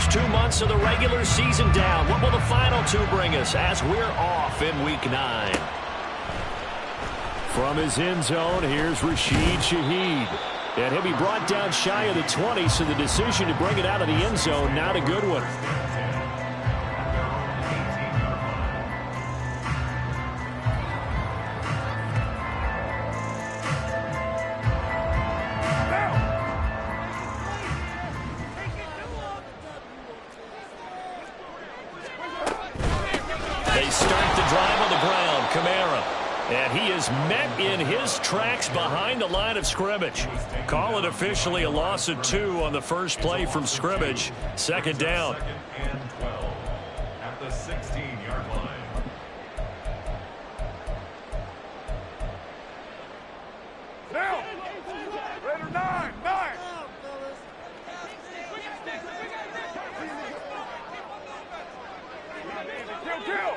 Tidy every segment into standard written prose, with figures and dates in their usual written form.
first 2 months of the regular season down. What will the final two bring us as we're off in Week 9? From his end zone, here's Rashid Shaheed. And he'll be brought down shy of the 20, so the decision to bring it out of the end zone, not a good one. They start the drive on the ground. Kamara. And he is met in his tracks behind the line of scrimmage. Call it officially a loss of 2 on the first play from scrimmage. Second down. And 12 at the 16-yard line. Now, Raider 9. Kill.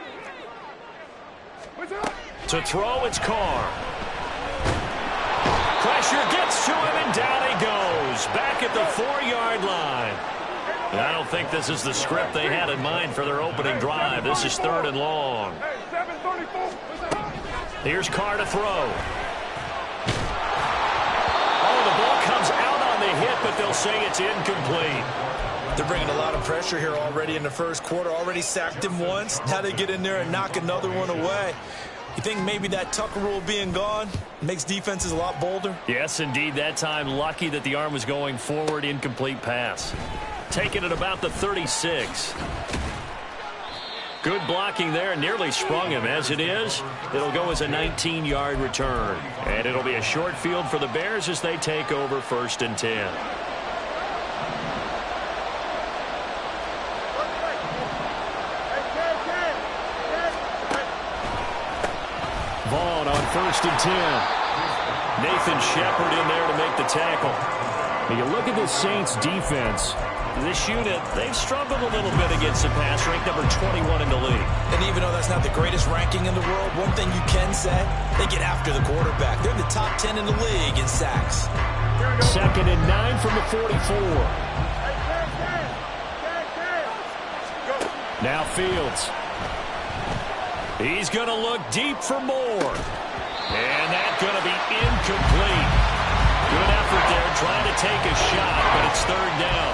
To throw, it's Carr. Pressure gets to him, and down he goes. Back at the 4-yard line. And I don't think this is the script they had in mind for their opening drive. This is 3rd and long. Here's Carr to throw. Oh, the ball comes out on the hit, but they'll say it's incomplete. They're bringing a lot of pressure here already in the first quarter. Already sacked him once. Now they get in there and knock another one away. You think maybe that Tucker rule being gone makes defenses a lot bolder? Yes, indeed. That time, lucky that the arm was going forward. Incomplete pass. Taking it about the 36. Good blocking there. Nearly sprung him. As it is, it'll go as a 19-yard return. And it'll be a short field for the Bears as they take over 1st and 10. Vaughn on 1st and 10. Nathan Shepard in there to make the tackle. When you look at the Saints defense, this unit, they've struggled a little bit against the pass, ranked number 21 in the league. And even though that's not the greatest ranking in the world, one thing you can say, they get after the quarterback. They're in the top 10 in the league in sacks. 2nd and 9 from the 44. Now Fields. He's going to look deep for more. And that's going to be incomplete. Good effort there, trying to take a shot, but it's 3rd down.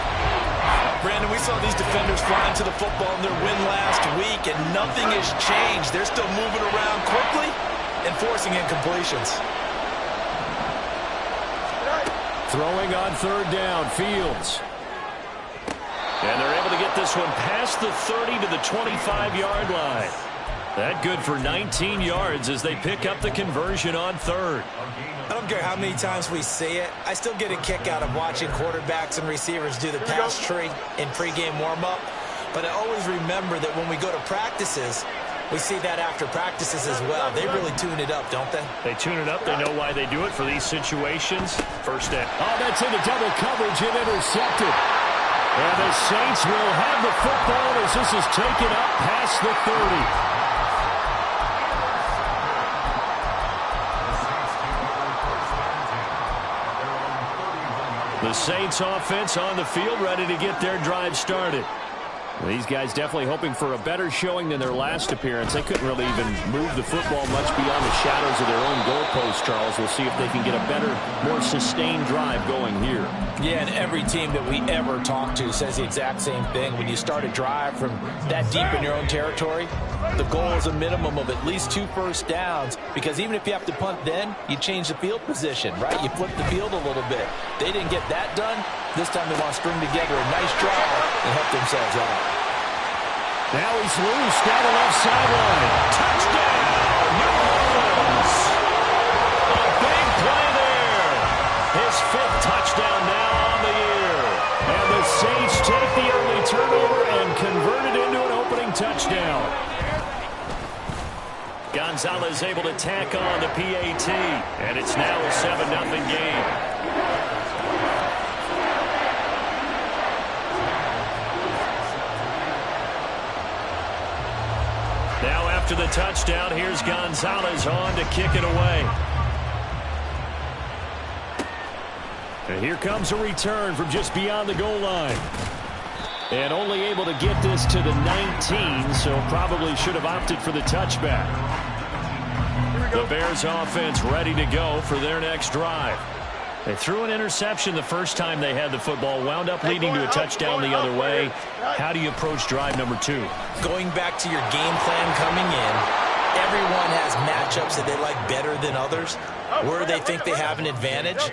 Brandon, we saw these defenders flying to the football in their win last week, and nothing has changed. They're still moving around quickly and forcing incompletions. Throwing on 3rd down, Fields. And they're able to get this one past the 30 to the 25-yard line. That good for 19 yards as they pick up the conversion on 3rd. I don't care how many times we see it. I still get a kick out of watching quarterbacks and receivers do the pass tree in pregame warm-up. But I always remember that when we go to practices, we see that after practices as well. They really tune it up, don't they? They tune it up. They know why they do it for these situations. First down. Oh, that's into double coverage and intercepted. And the Saints will have the football as this is taken up past the 30. The Saints offense on the field, ready to get their drive started. These guys definitely hoping for a better showing than their last appearance. They couldn't really even move the football much beyond the shadows of their own goalpost, Charles. We'll see if they can get a better, more sustained drive going here. Yeah, and every team that we ever talk to says the exact same thing. When you start a drive from that deep in your own territory, the goal is a minimum of at least 2 first downs, because even if you have to punt then, you change the field position, right? You flip the field a little bit. They didn't get that done. This time they want to string together a nice drive and help themselves out. Now he's loose down the left sideline. Touchdown! New Orleans! A big play there. His 5th touchdown now on the year. And the Saints take the early turnover and convert it into an opening touchdown. Gonzalez able to tack on the PAT. And it's now a 7-0 game. Now after the touchdown, here's Gonzalez on to kick it away. And here comes a return from just beyond the goal line. And only able to get this to the 19, so probably should have opted for the touchback. The Bears offense ready to go for their next drive. They threw an interception the first time they had the football, wound up leading to a touchdown the other way. How do you approach drive number 2? Going back to your game plan coming in, everyone has matchups that they like better than others. Where they think they have an advantage,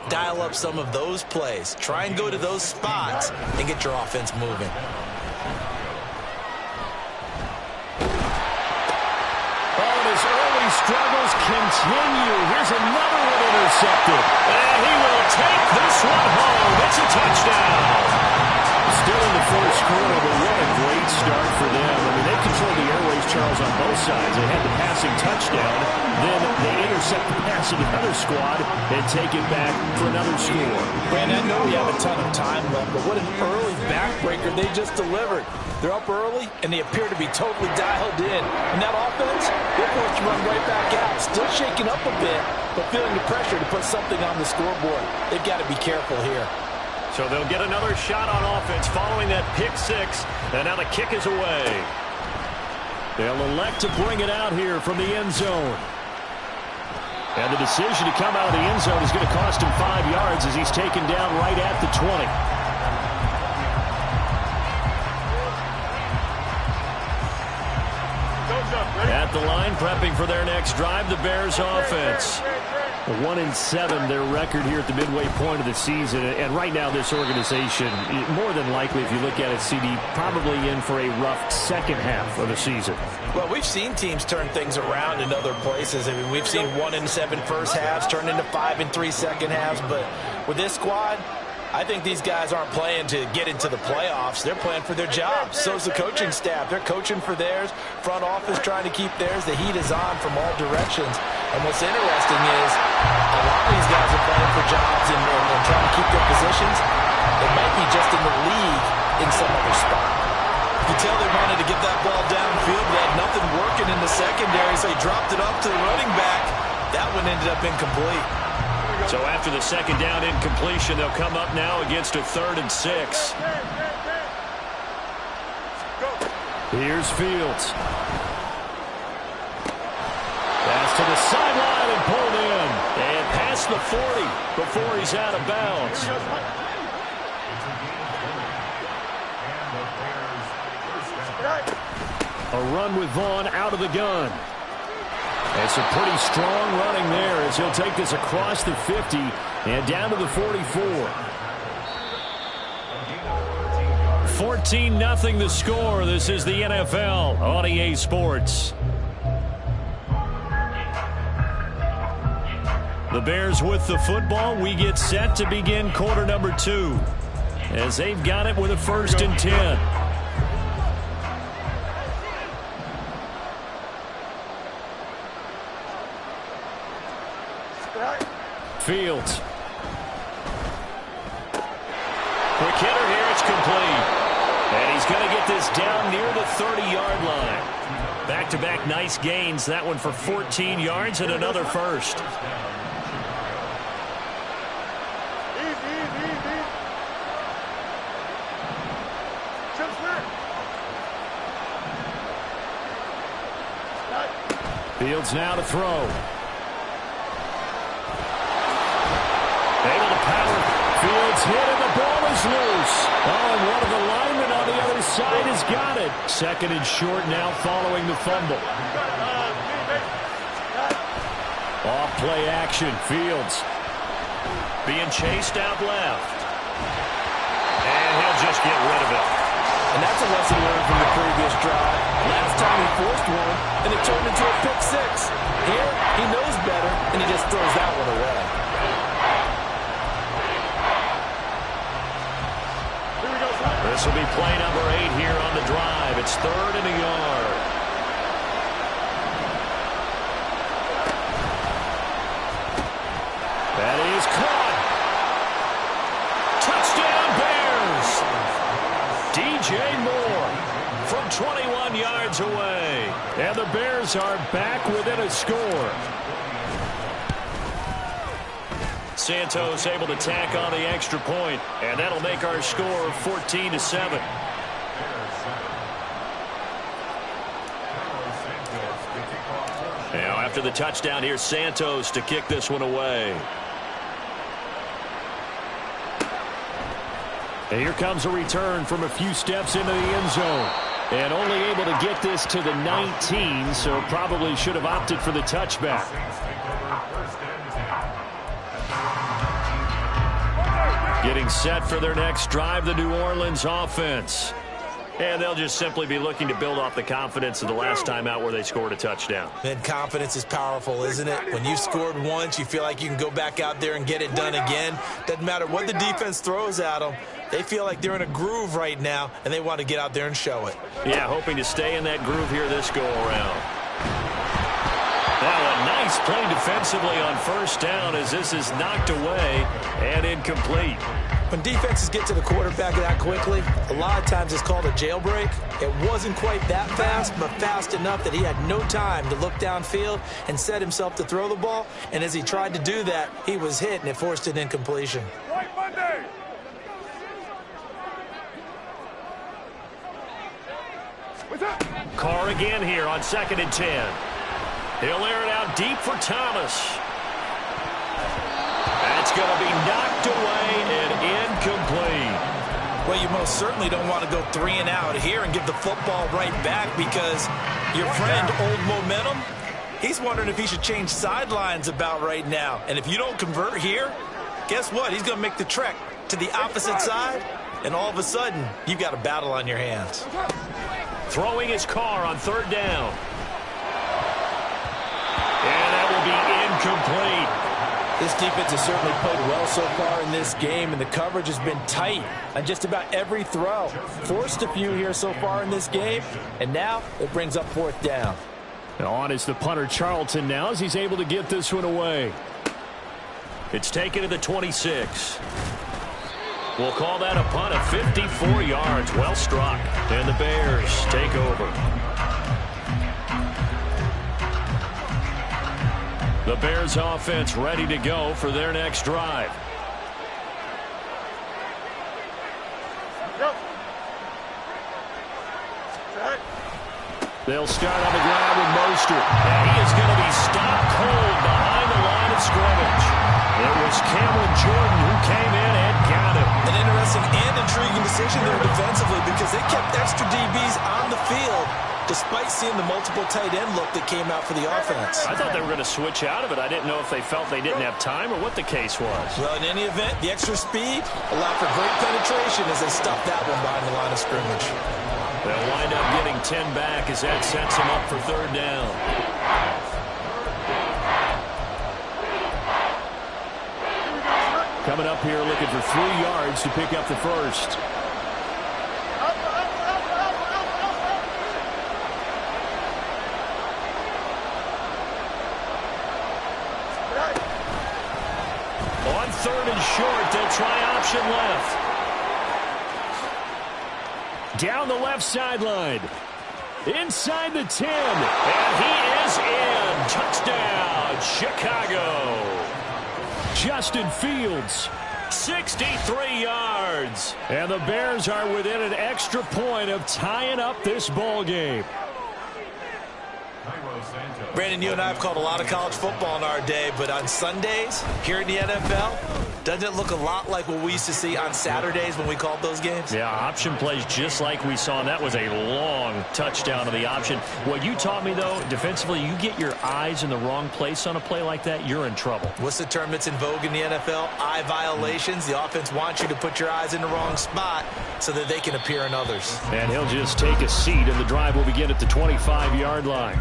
dial up some of those plays. Try and go to those spots and get your offense moving. His early struggles continue. Here's another one intercepted. And he will take this one home. It's a touchdown. Still in the first quarter, but what a great start for them. I mean, they controlled the airways, Charles, on both sides. They had the passing touchdown. Then they intercept the pass of the other squad and take it back for another score. Brandon, I know we have a ton of time left, but what an early backbreaker they just delivered. They're up early, and they appear to be totally dialed in. And that offense, they're forced to run right back out. Still shaking up a bit, but feeling the pressure to put something on the scoreboard. They've got to be careful here. So they'll get another shot on offense following that pick 6, and now the kick is away. They'll elect to bring it out here from the end zone. And the decision to come out of the end zone is going to cost him 5 yards as he's taken down right at the 20. At the line, prepping for their next drive, the Bears offense. 1-7, their record here at the midway point of the season. And right now, this organization, more than likely, if you look at it, CD, probably in for a rough second half of the season. Well, we've seen teams turn things around in other places. I mean, we've seen 1-7 first halves turn into 5-3 second halves. But with this squad, I think these guys aren't playing to get into the playoffs. They're playing for their jobs. So's the coaching staff. They're coaching for theirs. Front office trying to keep theirs. The heat is on from all directions. And what's interesting is a lot of these guys are playing for jobs and trying to keep their positions. They might be just in the league in some other spot. You can tell they wanted to get that ball downfield. They had nothing working in the secondary, so he dropped it up to the running back. That one ended up incomplete. So after the second down incompletion, they'll come up now against a 3rd and 6. Here's Fields. Pass to the sideline and pulled in. And past the 40 before he's out of bounds. A run with Vaughn out of the gun. And some pretty strong running there as he'll take this across the 50 and down to the 44. 14-0 the score. This is the NFL on EA Sports. The Bears with the football. We get set to begin quarter number 2 as they've got it with a 1st and 10. Fields. Quick hitter here. It's complete. And he's going to get this down near the 30-yard line. Back-to-back nice gains. That one for 14 yards and another 1st. Fields now to throw. Able to power. Fields hit and the ball is loose. Oh, and one of the linemen on the other side has got it. 2nd and short now following the fumble. Off play action. Fields being chased out left. And he'll just get rid of it. And that's a lesson learned from the previous drive. Last time he forced one, and it turned into a pick 6. Here, he knows better, and he just throws that one away. This will be play number 8 here on the drive. It's 3rd and a yard. That is caught. Touchdown Bears. DJ Moore from 21 yards away. And the Bears are back within a score. Santos able to tack on the extra point, and that'll make our score 14-7. Now after the touchdown, here's Santos to kick this one away. And here comes a return from a few steps into the end zone. And only able to get this to the 19, so probably should have opted for the touchback. Getting set for their next drive, the New Orleans offense. And they'll just simply be looking to build off the confidence of the last time out where they scored a touchdown. And confidence is powerful, isn't it? When you've scored once, you feel like you can go back out there and get it done again. Doesn't matter what the defense throws at them. They feel like they're in a groove right now, and they want to get out there and show it. Yeah, hoping to stay in that groove here this go-around. Now a nice play defensively on first down as this is knocked away and incomplete. When defenses get to the quarterback that quickly, a lot of times it's called a jailbreak. It wasn't quite that fast, but fast enough that he had no time to look downfield and set himself to throw the ball. And as he tried to do that, he was hit, and it forced an incompletion. Right Monday. Carr again here on 2nd and 10. He'll air it out deep for Thomas. That's going to be knocked away and incomplete. Well, you most certainly don't want to go 3 and out here and give the football right back because your friend, Old Momentum, he's wondering if he should change sidelines about right now. And if you don't convert here, guess what? He's going to make the trek to the opposite side, and all of a sudden, you've got a battle on your hands. Throwing his Carr on 3rd down. And that will be incomplete. This defense has certainly played well so far in this game, and the coverage has been tight on just about every throw. Forced a few here so far in this game, and now it brings up 4th down. On is the punter Charlton now as he's able to get this one away. It's taken to the 26. We'll call that a punt of 54 yards. Well struck. And the Bears take over. The Bears offense ready to go for their next drive. They'll start on the ground with Mostert. And he is going to be stopped cold behind the line of scrimmage. It was Cameron Jordan who came in and got him. An interesting and intriguing decision there defensively because they kept extra DBs on the field despite seeing the multiple tight end look that came out for the offense. I thought they were going to switch out of it. I didn't know if they felt they didn't have time or what the case was. Well, in any event, the extra speed allowed for great penetration as they stopped that one behind the line of scrimmage. They'll wind up getting 10 back as that sets them up for 3rd down. Coming up here looking for 3 yards to pick up the first. On 3rd and short, they'll try option left. Down the left sideline. Inside the 10. And he is in. Touchdown, Chicago. Justin Fields, 63 yards. And the Bears are within an extra point of tying up this ball game. Brandon, you and I have called a lot of college football in our day, but on Sundays here in the NFL, doesn't it look a lot like what we used to see on Saturdays when we called those games? Yeah, option plays just like we saw, and that was a long touchdown of the option. What you taught me, though, defensively, you get your eyes in the wrong place on a play like that, you're in trouble. What's the term that's in vogue in the NFL? Eye violations. The offense wants you to put your eyes in the wrong spot so that they can appear in others. And he'll just take a seat, and the drive will begin at the 25-yard line.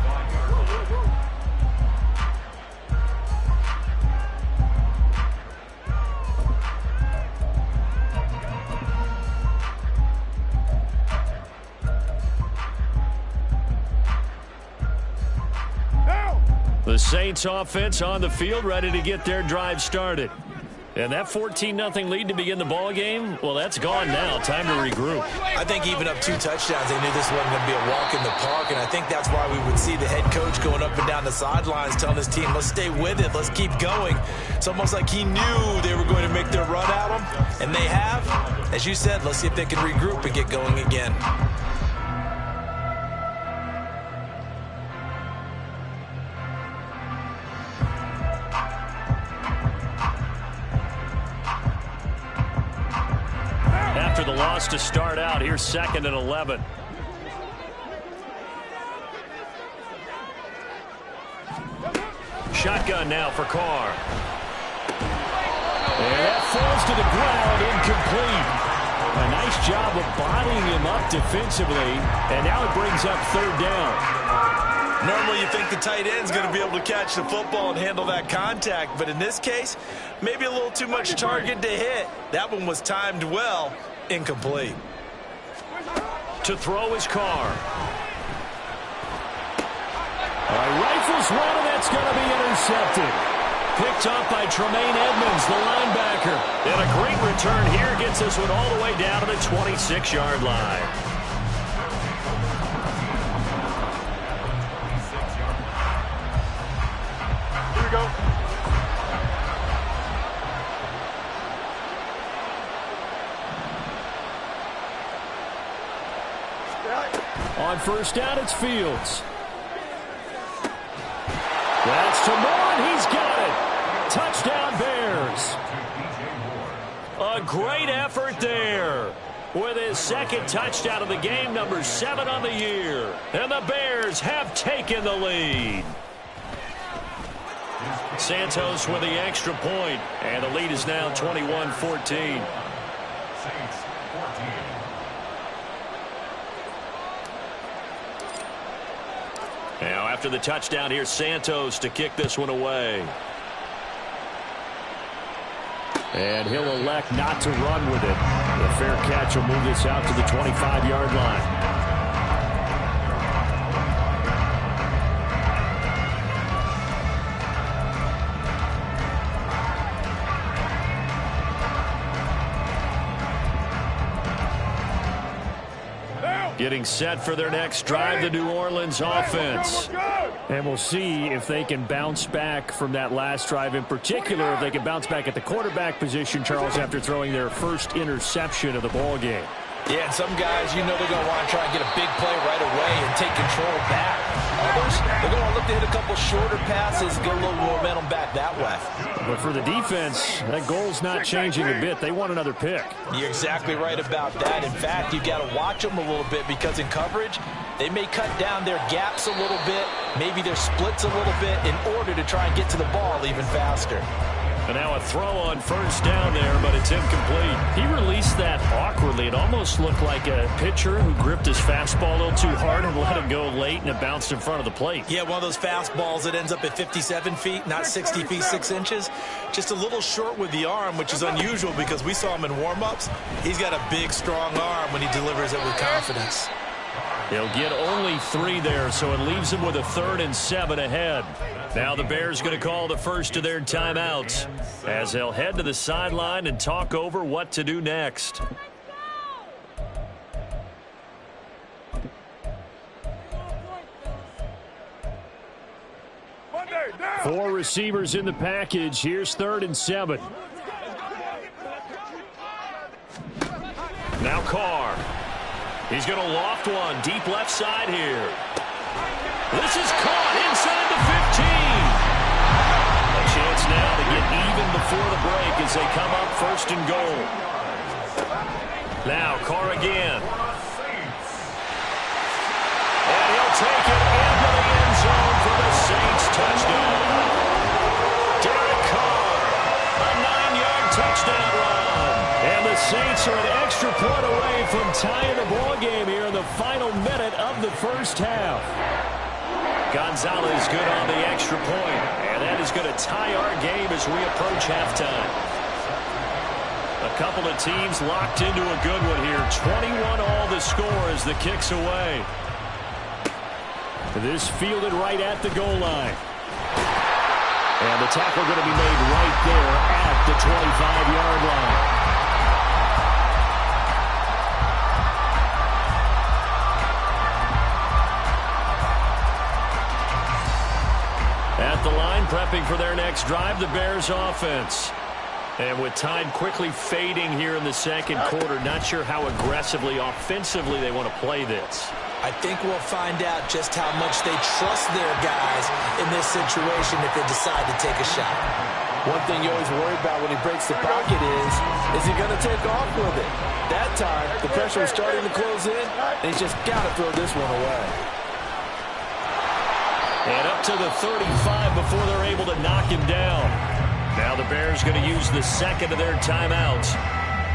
The Saints offense on the field ready to get their drive started. And that 14-0 lead to begin the ball game, well, that's gone now. Time to regroup. I think even up 2 touchdowns, they knew this wasn't going to be a walk in the park, and I think that's why we would see the head coach going up and down the sidelines telling his team, let's stay with it, let's keep going. It's almost like he knew they were going to make their run at him, and they have. As you said, let's see if they can regroup and get going again. loss to start out. Here's 2nd and 11. Shotgun now for Carr. And that falls to the ground, incomplete. A nice job of bodying him up defensively, and now it brings up 3rd down. Normally you think the tight end's going to be able to catch the football and handle that contact, but in this case, maybe a little too much target to hit. That one was timed well, incomplete. To throw his Carr. Rifles one, and that's going to be intercepted. Picked up by Tremaine Edmonds, the linebacker. And a great return here gets this one all the way down to the 26-yard line. Here we go. On 1st down, it's Fields. That's to Moore, and he's got it. Touchdown, Bears. A great effort there. With his 2nd touchdown of the game, number 7 on the year. And the Bears have taken the lead. Santos with the extra point, and the lead is now 21-14. Now, after the touchdown, here's Santos to kick this one away. And he'll elect not to run with it. The fair catch will move this out to the 25-yard line. Getting set for their next drive, the New Orleans offense. And we'll see if they can bounce back from that last drive, in particular, if they can bounce back at the quarterback position, Charles, after throwing their first interception of the ball game. Yeah, and some guys, you know they're going to want to try and get a big play right away and take control back. Others, they're going to look to hit a couple shorter passes, get a little momentum back that way. But for the defense, that goal's not changing a bit. They want another pick. You're exactly right about that. In fact, you've got to watch them a little bit because in coverage, they may cut down their gaps a little bit, maybe their splits a little bit in order to try and get to the ball even faster. And now a throw on 1st down there, but it's incomplete. He released that awkwardly. It almost looked like a pitcher who gripped his fastball a little too hard and let it go late, and it bounced in front of the plate. Yeah, one of those fastballs that ends up at 57 feet, not 60 feet, 6 inches. Just a little short with the arm, which is unusual because we saw him in warm-ups. He's got a big, strong arm when he delivers it with confidence. They'll get only 3 there, so it leaves them with a 3rd and 7 ahead. Now the Bears going to call the first of their timeouts as they'll head to the sideline and talk over what to do next. Four receivers in the package. Here's 3rd and 7. Now Carr. He's going to loft one deep left side here. This is caught inside the 15. A chance now to get even before the break as they come up 1st and goal. Now Carr again. And he'll take it into the end zone for the Saints touchdown. Derek Carr, a 9-yard touchdown run. And the Saints are an extra point away from tying the ball game here in the final minute of the 1st half. Gonzalez good on the extra point, and that is going to tie our game as we approach halftime. A couple of teams locked into a good one here. 21 all the score as the kick's away. This fielded right at the goal line. And the tackle going to be made right there at the 25-yard line. At the line, prepping for their next drive, the Bears offense. And with time quickly fading here in the 2nd quarter, not sure how aggressively, offensively they want to play this. I think we'll find out just how much they trust their guys in this situation if they decide to take a shot. One thing you always worry about when he breaks the pocket is he going to take off with it? That time, the pressure was starting to close in, and he's just got to throw this one away. And up to the 35 before they're able to knock him down. Now the Bears going to use the second of their timeouts,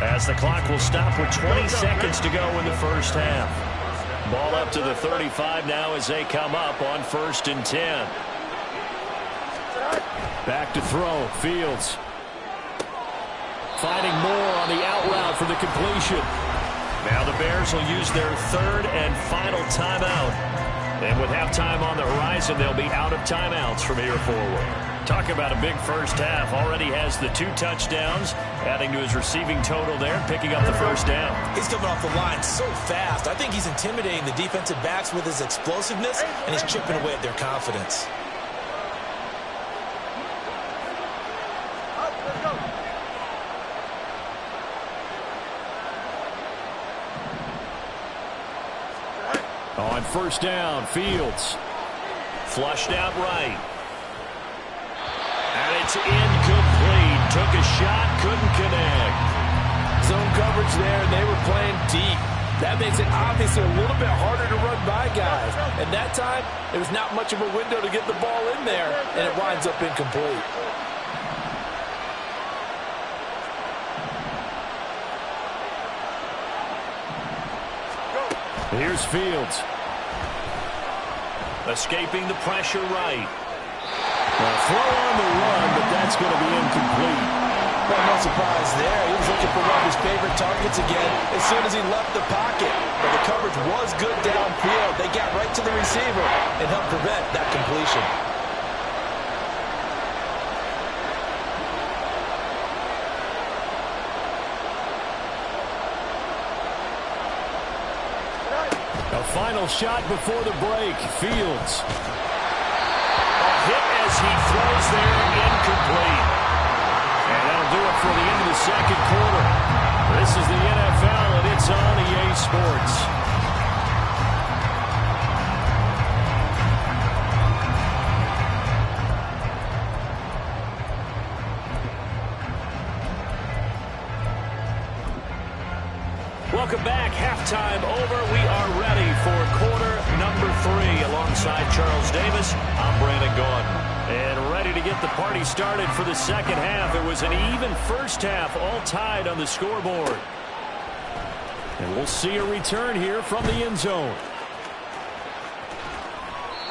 as the clock will stop with 20 seconds to go in the first half. Ball up to the 35 now as they come up on 1st and 10. Back to throw, Fields. Finding more on the out route for the completion. Now the Bears will use their 3rd and final timeout. And with halftime on the horizon, they'll be out of timeouts from here forward. Talk about a big first half. Already has the 2 touchdowns, adding to his receiving total there, picking up the first down. He's coming off the line so fast. I think he's intimidating the defensive backs with his explosiveness, and he's chipping away at their confidence. On 1st down, Fields. Flushed out right. And it's incomplete. Took a shot, couldn't connect. Zone coverage there, and they were playing deep. That makes it obviously a little bit harder to run by guys. And that time, there was not much of a window to get the ball in there, and it winds up incomplete. Here's Fields. Escaping the pressure right. A throw on the run, but that's going to be incomplete. Well, no surprise there. He was looking for one of his favorite targets again as soon as he left the pocket. But the coverage was good downfield. They got right to the receiver and helped prevent that completion. A final shot before the break. Fields. A hit as he throws there, incomplete. And that'll do it for the end of the second quarter. This is the NFL, and it's on EA Sports. Welcome back. Halftime over. We are ready for quarter number 3. Alongside Charles Davis, I'm Brandon Gaudin. And ready to get the party started for the second half. It was an even first half, all tied on the scoreboard. And we'll see a return here from the end zone.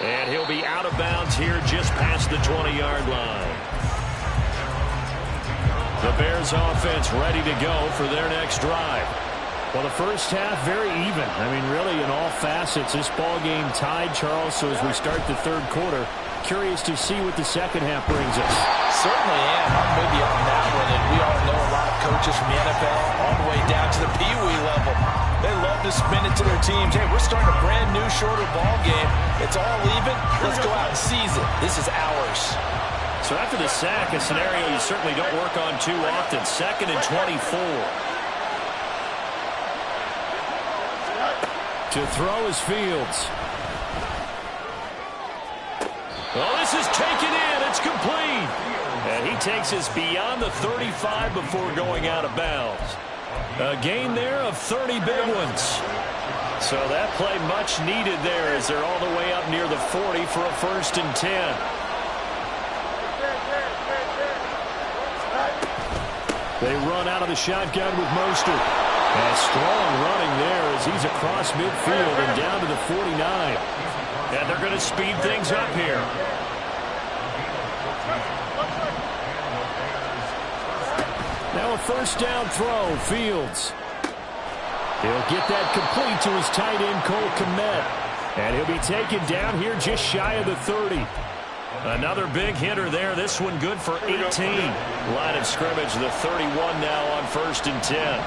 And he'll be out of bounds here just past the 20-yard line. The Bears offense ready to go for their next drive. Well, the first half, very even. I mean, really, in all facets, this ball game tied, Charles. So as we start the third quarter, curious to see what the second half brings us. Certainly am. I'm with you on that one. And we all know a lot of coaches from the NFL all the way down to the Pee Wee level. They love to spin it to their teams. Hey, we're starting a brand new, shorter ball game. It's all even. Let's go out and seize it. This is ours. So after the sack, a scenario you certainly don't work on too often. 2nd and 24. To throw is Fields. Oh, this is taken in. It's complete. And he takes us beyond the 35 before going out of bounds. A gain there of 30 big ones. So that play much needed there as they're all the way up near the 40 for a 1st and 10. They run out of the shotgun with Mostert. And strong running there as he's across midfield and down to the 49. And they're going to speed things up here. Now a 1st down throw, Fields. He'll get that complete to his tight end, Cole Kmet. And he'll be taken down here just shy of the 30. Another big hitter there. This one good for 18. Line of scrimmage, the 31 now on 1st and 10.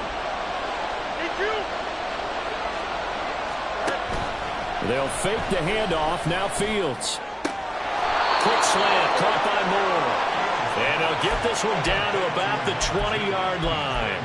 They'll fake the handoff. Now Fields. Quick slant caught by Moore. And he'll get this one down to about the 20-yard line.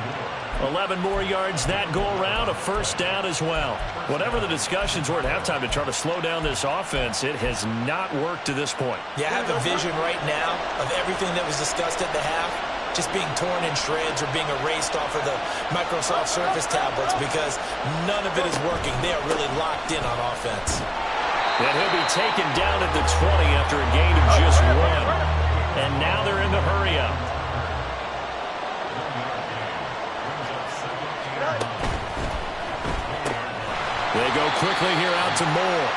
11 more yards that go around, a first down as well. Whatever the discussions were at halftime to try to slow down this offense, it has not worked to this point. Yeah, I have a vision right now of everything that was discussed at the half just being torn in shreds or being erased off of the Microsoft Surface tablets because none of it is working. They are really locked in on offense. And he'll be taken down at the 20 after a gain of just 1. And now they're in the hurry-up. They go quickly here out to Moore.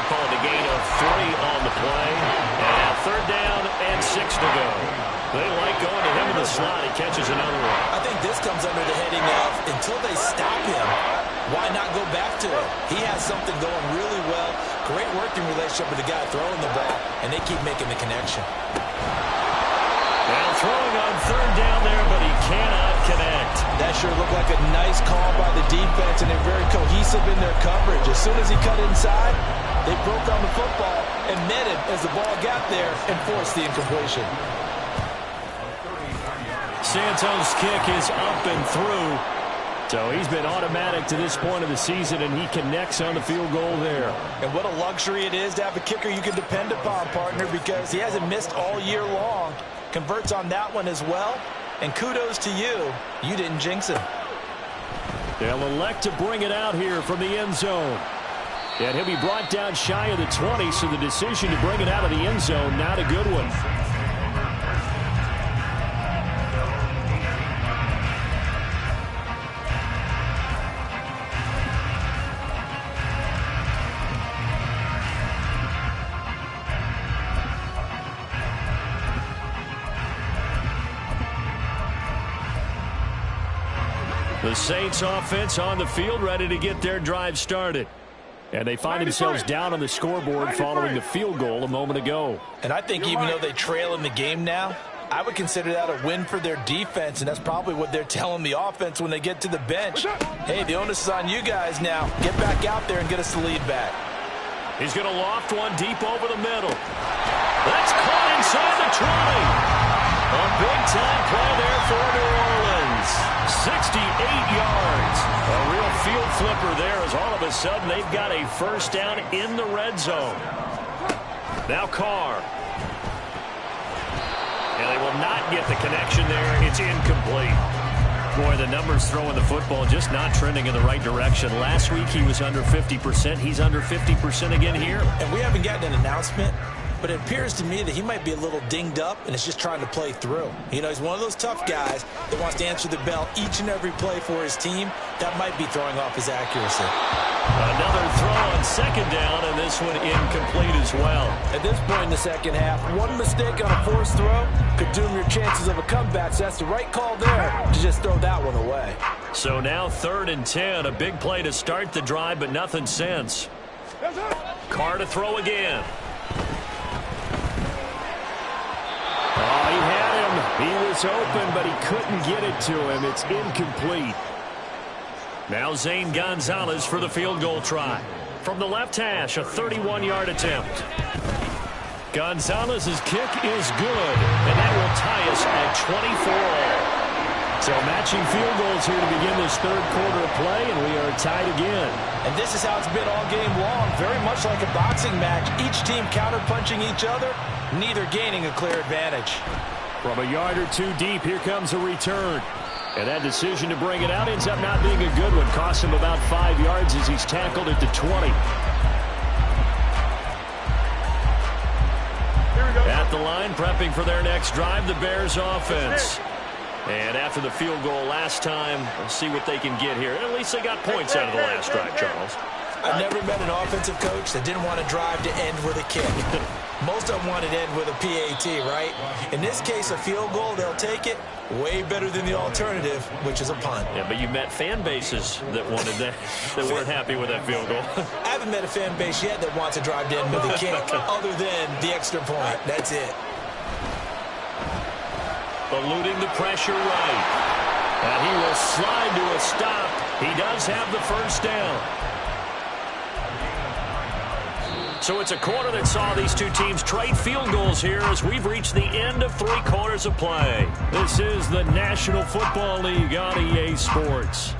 Called a gain of 3 on the play. And now 3rd down and 6 to go. They like going to him in the slot. He catches another one. I think this comes under the heading of until they stop him, why not go back to him? He has something going really well. Great working relationship with the guy throwing the ball, and they keep making the connection. Now throwing on 3rd down there, but he cannot connect. That sure looked like a nice call by the defense, and they're very cohesive in their coverage. As soon as he cut inside, they broke on the football and met him as the ball got there and forced the incompletion. Santos' kick is up and through. So he's been automatic to this point of the season, and he connects on the field goal there. And what a luxury it is to have a kicker you can depend upon, partner, because he hasn't missed all year long. Converts on that one as well. And kudos to you. You didn't jinx him. They'll elect to bring it out here from the end zone. And he'll be brought down shy of the 20, so the decision to bring it out of the end zone, not a good one. The Saints offense on the field, ready to get their drive started. And they find themselves down on the scoreboard following the field goal a moment ago. And I think even though they trail in the game now, I would consider that a win for their defense, and that's probably what they're telling the offense when they get to the bench. Hey, the onus is on you guys now. Get back out there and get us the lead back. He's going to loft one deep over the middle. That's caught inside the 20. A big-time play there for New Orleans. 68 yards. A real field flipper there as all of a sudden they've got a first down in the red zone. Now Carr. And they will not get the connection there. It's incomplete. Boy, the numbers throwing the football just not trending in the right direction. Last week he was under 50%. He's under 50% again here. And we haven't gotten an announcement, but it appears to me that he might be a little dinged up and is just trying to play through. You know, he's one of those tough guys that wants to answer the bell each and every play for his team. That might be throwing off his accuracy. Another throw on 2nd down, and this one incomplete as well. At this point in the second half, one mistake on a forced throw could doom your chances of a comeback, so that's the right call there to just throw that one away. So now 3rd and 10, a big play to start the drive, but nothing since. Carr to throw again. Oh, he had him. He was open, but he couldn't get it to him. It's incomplete. Now Zane Gonzalez for the field goal try. From the left hash, a 31-yard attempt. Gonzalez's kick is good, and that will tie us at 24 all. So matching field goals here to begin this 3rd quarter of play, and we are tied again. And this is how it's been all game long, very much like a boxing match. Each team counter-punching each other, neither gaining a clear advantage. From a yard or two deep, here comes a return. And that decision to bring it out ends up not being a good one. Costs him about 5 yards as he's tackled at the 20. At the line, prepping for their next drive, the Bears offense. And after the field goal last time, let's see what they can get here. At least they got points out of the last drive, Charles. I've never met an offensive coach that didn't want to drive to end with a kick. Most of them want to end with a PAT, right? In this case, a field goal, they'll take it. Way better than the alternative, which is a punt. Yeah, but you met fan bases that wanted that, that weren't happy with that field goal. I haven't met a fan base yet that wants to drive to end with a kick, other than the extra point. That's it. Eluding the pressure right. And he will slide to a stop. He does have the first down. So it's a quarter that saw these two teams trade field goals here as we've reached the end of 3 quarters of play. This is the National Football League on EA Sports.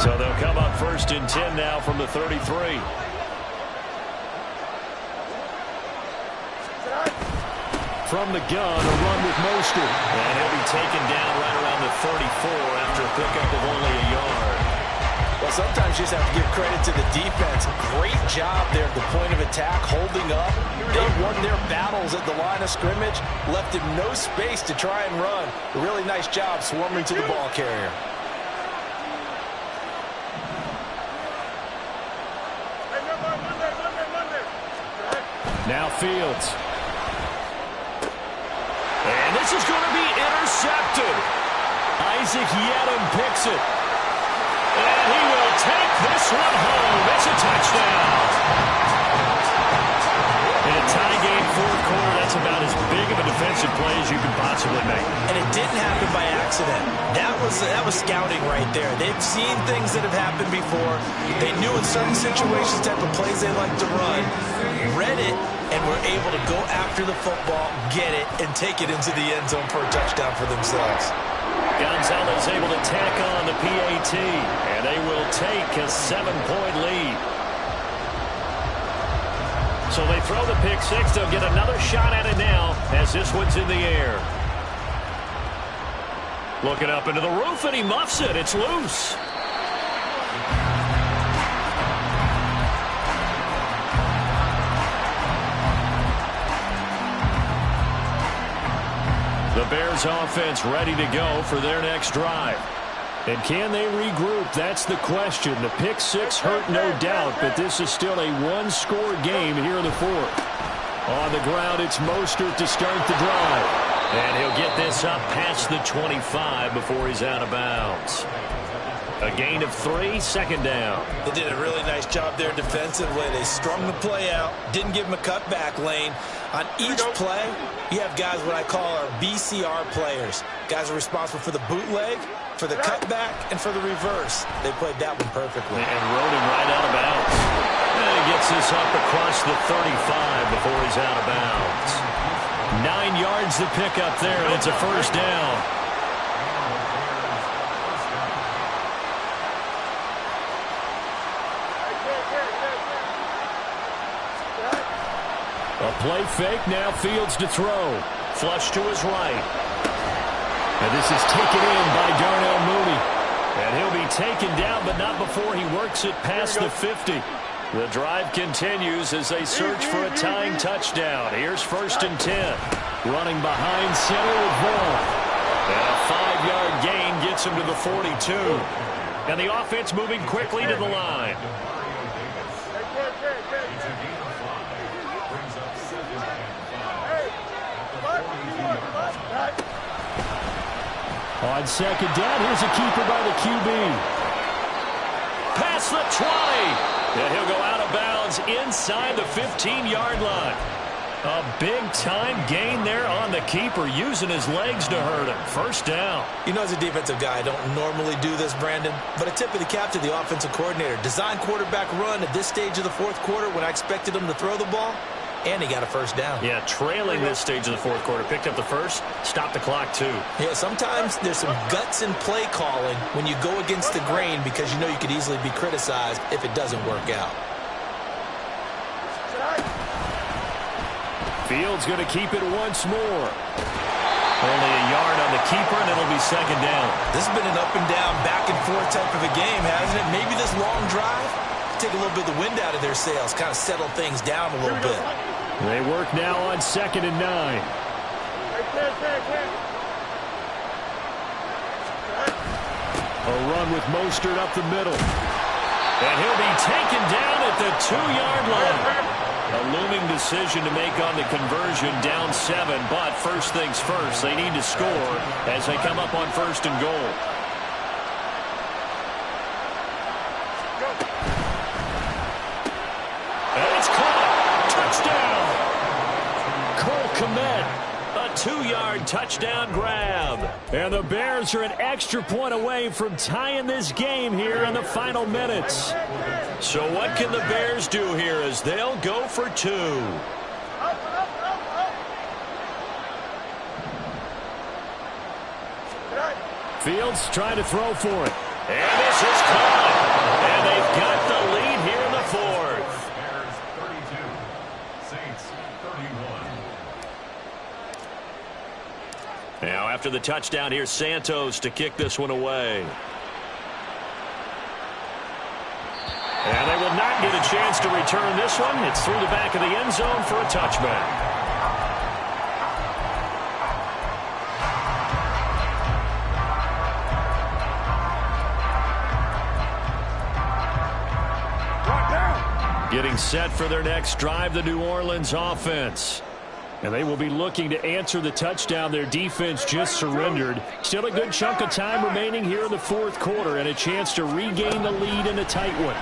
So they'll come up 1st and 10 now from the 33. From the gun, a run with Mostert. And he'll be taken down right around the 34 after a pickup of only a yard. Well, sometimes you just have to give credit to the defense. Great job there at the point of attack, holding up. They won their battles at the line of scrimmage, left him no space to try and run. A really nice job swarming to the ball carrier. Now Fields. And this is going to be intercepted. Isaac Yedem picks it. And he will take this one home. It's a touchdown. In a tie game 4th quarter, that's about as big of a defensive play as you can possibly make. And it didn't happen by accident. That was scouting right there. They've seen things that have happened before. They knew in certain situations type of plays they like to run, read it, and were able to go after the football, get it, and take it into the end zone for a touchdown for themselves. Gonzalez able to tack on the PAT, and they will take a 7-point lead. So they throw the pick 6. They'll get another shot at it now as this one's in the air. Looking up into the roof, and he muffs it. It's loose. The Bears offense ready to go for their next drive. And can they regroup? That's the question. The pick 6 hurt, no doubt, but this is still a 1-score game here in the 4th. On the ground, it's Mostert to start the drive. And he'll get this up past the 25 before he's out of bounds. A gain of 3, 2nd down. They did a really nice job there defensively. They strung the play out, didn't give him a cutback lane. On each play, you have guys what I call our BCR players. Guys are responsible for the bootleg, for the cutback, and for the reverse. They played that one perfectly. And rode him right out of bounds. And he gets this up across the 35 before he's out of bounds. 9 yards to pick up there, and it's a 1st down. A play fake, now Fields to throw. Flush to his right. And this is taken in by Darnell Mooney. And he'll be taken down, but not before he works it past the 50. The drive continues as they search for a tying touchdown. Here's 1st and 10. Running behind center with Vaughn. And a 5-yard gain gets him to the 42. And the offense moving quickly to the line. On 2nd down, here's a keeper by the QB. Past the 20. And he'll go out of bounds inside the 15-yard line. A big-time gain there on the keeper, using his legs to hurt him. 1st down. You know, as a defensive guy, I don't normally do this, Brandon, but a tip of the cap to the offensive coordinator. Design quarterback run at this stage of the 4th quarter when I expected him to throw the ball, and he got a 1st down. Yeah, trailing this stage of the 4th quarter. Picked up the 1st, stopped the clock, too. Yeah, sometimes there's some guts in play calling when you go against the grain because you know you could easily be criticized if it doesn't work out. Fields going to keep it once more. Only a yard on the keeper, and it'll be 2nd down. This has been an up-and-down, back-and-forth type of a game, hasn't it? Maybe this long drive, take a little bit of the wind out of their sails, kind of settle things down a little bit. They work now on 2nd and 9. A run with Mostert up the middle. And he'll be taken down at the 2-yard line. A looming decision to make on the conversion, down 7, but first things first, they need to score as they come up on 1st and goal. And it's caught. Touchdown. commit. A 2-yard touchdown grab. And the Bears are an extra point away from tying this game here in the final minutes. So what can the Bears do here as they'll go for 2? Fields trying to throw for it. And this is caught. And they've got the lead here in the 4th. Bears 32, Saints 31. Now after the touchdown, here's Santos to kick this one away. And they will not get a chance to return this one. It's through the back of the end zone for a touchback. Getting set for their next drive, the New Orleans offense. And they will be looking to answer the touchdown their defense just surrendered. Still a good chunk of time remaining here in the 4th quarter and a chance to regain the lead in a tight one.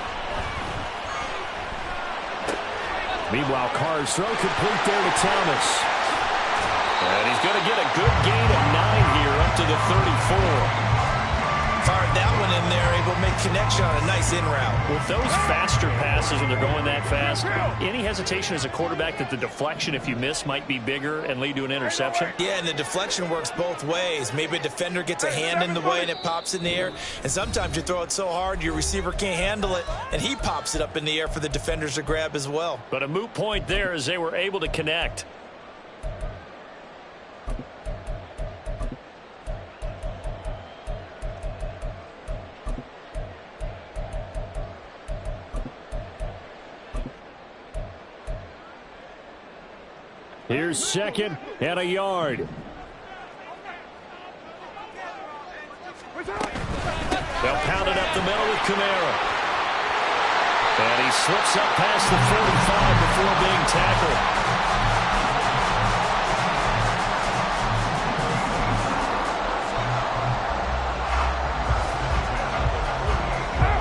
Meanwhile, Carr's throw complete there to Thomas. And he's going to get a good gain of 9 here up to the 34. Fired that one in there, able to make connection on a nice in route. With those faster passes when they're going that fast, any hesitation as a quarterback that the deflection, if you miss, might be bigger and lead to an interception? Yeah, and the deflection works both ways. Maybe a defender gets a hand in the way and it pops in the air. And sometimes you throw it so hard your receiver can't handle it, and he pops it up in the air for the defenders to grab as well. But a moot point there as they were able to connect. Here's 2nd and a yard. They'll pound it up the middle with Kamara. And he slips up past the 45 before being tackled.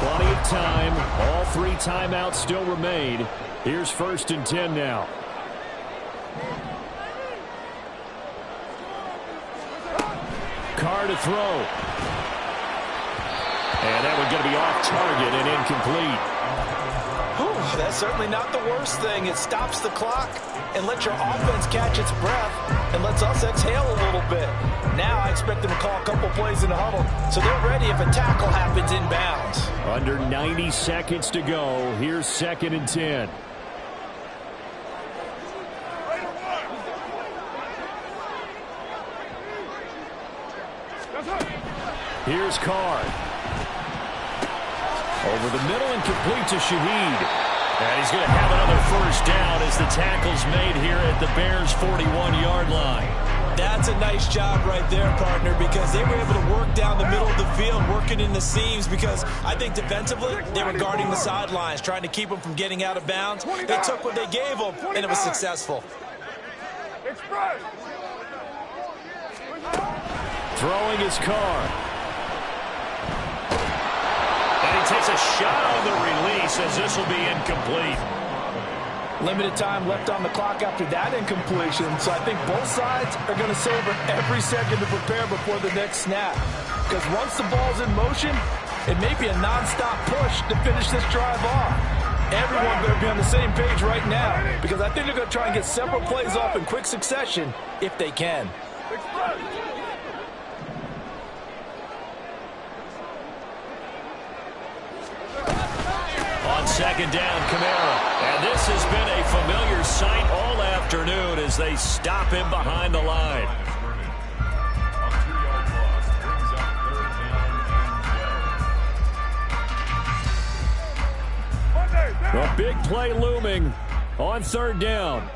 Plenty of time. All 3 timeouts still remain. Here's 1st and 10 now. Carr to throw. And that one's going to be off target and incomplete. Whew, that's certainly not the worst thing. It stops the clock and lets your offense catch its breath and lets us exhale a little bit. Now I expect them to call a couple plays in the huddle so they're ready if a tackle happens inbounds. Under 90 seconds to go. Here's 2nd and 10. Here's Carr. Over the middle and complete to Shaheed. And he's going to have another 1st down as the tackle's made here at the Bears' 41-yard line. That's a nice job right there, partner, because they were able to work down the middle of the field, working in the seams, because I think defensively they were guarding the sidelines, trying to keep them from getting out of bounds. They took what they gave them, and it was successful. Throwing his Carr. Takes a shot on the release as this will be incomplete. Limited time left on the clock after that incompletion, so I think both sides are going to savor every second to prepare before the next snap. Because once the ball's in motion, it may be a non-stop push to finish this drive off. Everyone better be on the same page right now, because I think they're going to try and get several plays off in quick succession if they can. On 2nd down, Kamara. And this has been a familiar sight all afternoon as they stop him behind the line. A big play looming on 3rd down.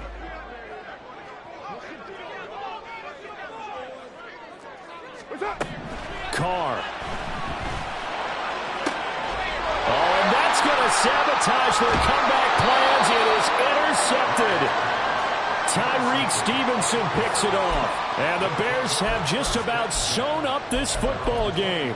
Carr. Going to sabotage their comeback plans. It is intercepted. Tyreek Stevenson picks it off. And the Bears have just about sewn up this football game.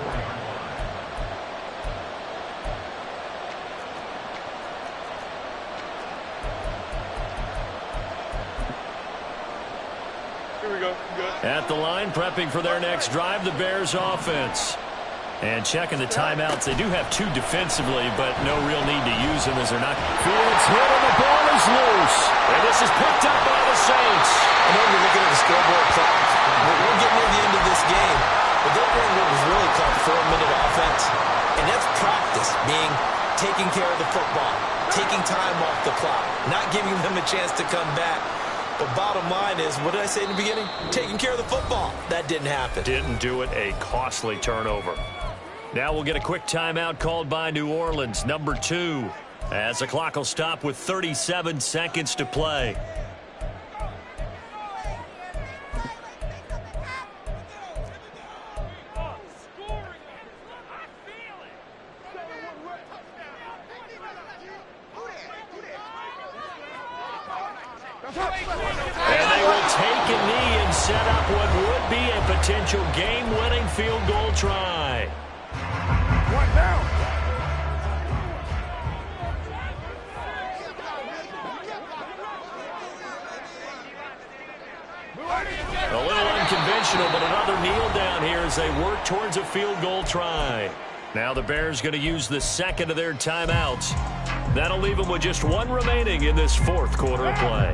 go. Good. At the line, prepping for their next drive, the Bears offense. And checking the timeouts. They do have 2 defensively, but no real need to use them as they're not. Fields hit and the ball is loose. And this is picked up by the Saints. I know you're looking at the scoreboard clock. We're getting near the end of this game. But they're running what was really called 4-minute offense. And that's practice, being taking care of the football, taking time off the clock, not giving them a chance to come back. But bottom line is, what did I say in the beginning? Taking care of the football. That didn't happen. Didn't do it. A costly turnover. Now we'll get a quick timeout called by New Orleans, number 2, as the clock will stop with 37 seconds to play. And they will take a knee and set up what would be a potential game-winning field goal try. One down. A little unconventional, but another kneel down here as they work towards a field goal try. Now the Bears going to use the second of their timeouts. That'll leave them with just 1 remaining in this 4th quarter of play.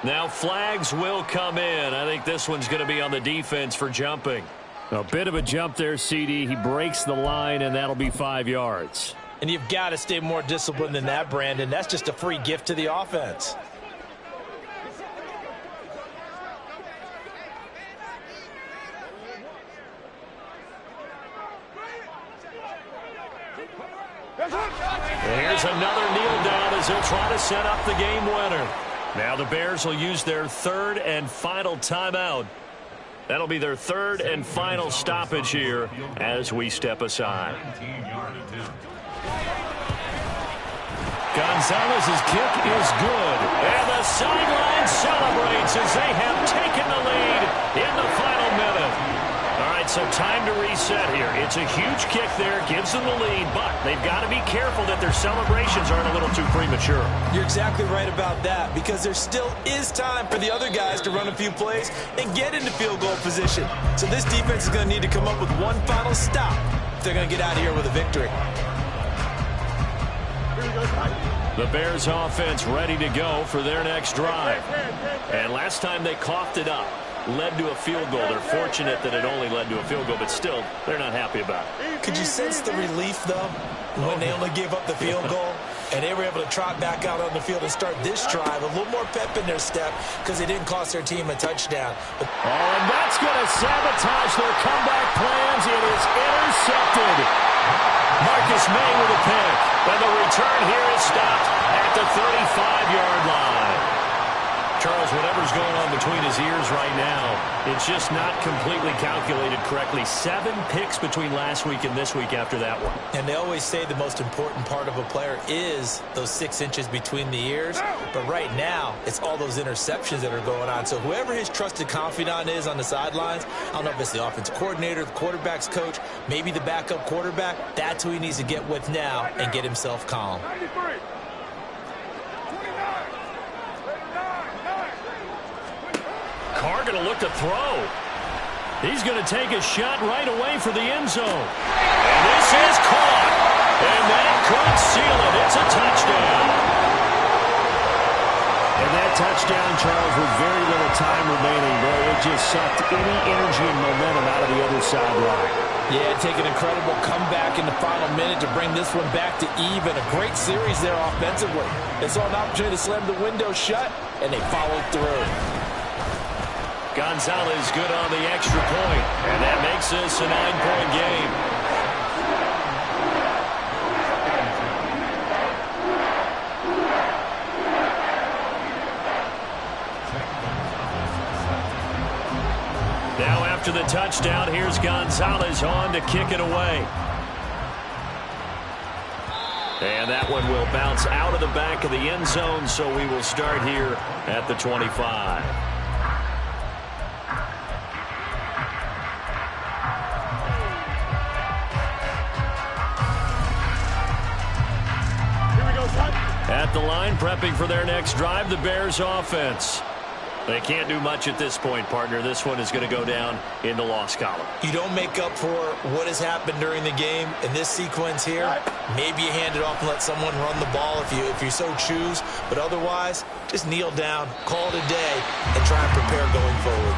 Now flags will come in. I think this one's going to be on the defense for jumping. A bit of a jump there, CD. He breaks the line, and that'll be 5 yards. And you've got to stay more disciplined than that, Brandon. That's just a free gift to the offense. And here's another kneel down as he'll try to set up the game winner. Now the Bears will use their 3rd and final timeout. That'll be their 3rd and final stoppage here as we step aside. Gonzalez's kick is good. And the sideline celebrates as they have taken the lead in the final minute. All right, so time to reset here. It's a huge kick there, gives them the lead, but they've got to be careful that their celebrations aren't a little too premature. You're exactly right about that, because there still is time for the other guys to run a few plays and get into field goal position. So this defense is going to need to come up with one final stop if they're going to get out of here with a victory. The Bears offense ready to go for their next drive. And last time they coughed it up, led to a field goal. They're fortunate that it only led to a field goal, but still, they're not happy about it. Could you sense the relief, though, when they only gave up the field goal and they were able to trot back out on the field and start this drive, a little more pep in their step because they didn't cost their team a touchdown. And that's going to sabotage their comeback plans. It is intercepted. Marcus May with a pick. And the return here is stopped at the 35-yard line. Charles, whatever's going on between his ears right now, it's just not completely calculated correctly. 7 picks between last week and this week after that one. And they always say the most important part of a player is those 6 inches between the ears. But right now, it's all those interceptions that are going on. So whoever his trusted confidant is on the sidelines, I don't know if it's the offensive coordinator, the quarterback's coach, maybe the backup quarterback, that's who he needs to get with now and get himself calm. 93. Carr going to look to throw. He's going to take a shot right away for the end zone. And this is caught. And that could seal it. It's a touchdown. And that touchdown, Charles, with very little time remaining, boy, it just sucked any energy and momentum out of the other sideline. Yeah, take an incredible comeback in the final minute to bring this one back to even. A great series there offensively. They saw an opportunity to slam the window shut, and they followed through. Gonzalez good on the extra point, and that makes this a 9-point game. Now after the touchdown, here's Gonzalez on to kick it away. And that one will bounce out of the back of the end zone, so we will start here at the 25. the line, prepping for their next drive, the Bears offense. They can't do much at this point, partner. This one is going to go down in the loss column. You don't make up for what has happened during the game in this sequence here. Maybe you hand it off and let someone run the ball if you so choose. But otherwise, just kneel down, call it a day, and try and prepare going forward.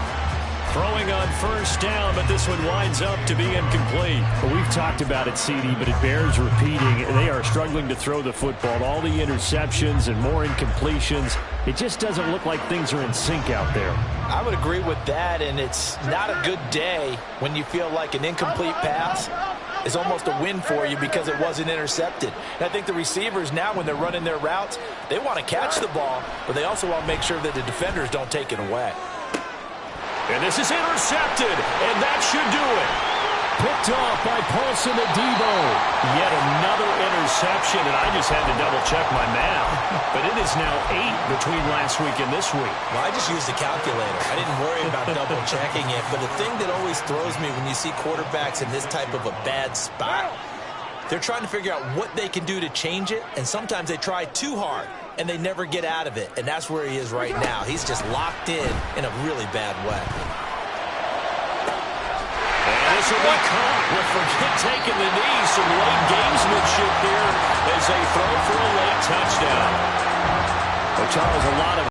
Throwing on first down, but this one winds up to be incomplete. Well, we've talked about it, CD, but it bears repeating. They are struggling to throw the football. All the interceptions and more incompletions. It just doesn't look like things are in sync out there. I would agree with that, and it's not a good day when you feel like an incomplete pass is almost a win for you because it wasn't intercepted. And I think the receivers now, when they're running their routes, they want to catch the ball, but they also want to make sure that the defenders don't take it away. And this is intercepted, and that should do it. Picked off by Paulson Adebo. Yet another interception, and I just had to double-check my math. But it is now 8 between last week and this week. Well, I just used a calculator. I didn't worry about double-checking it. But the thing that always throws me when you see quarterbacks in this type of a bad spot, they're trying to figure out what they can do to change it, and sometimes they try too hard, and they never get out of it. And that's where he is right now. He's just locked in a really bad way. And this will be caught with forget taking the knee. Some late gamesmanship here as they throw for a late touchdown. Well, Charles, a lot of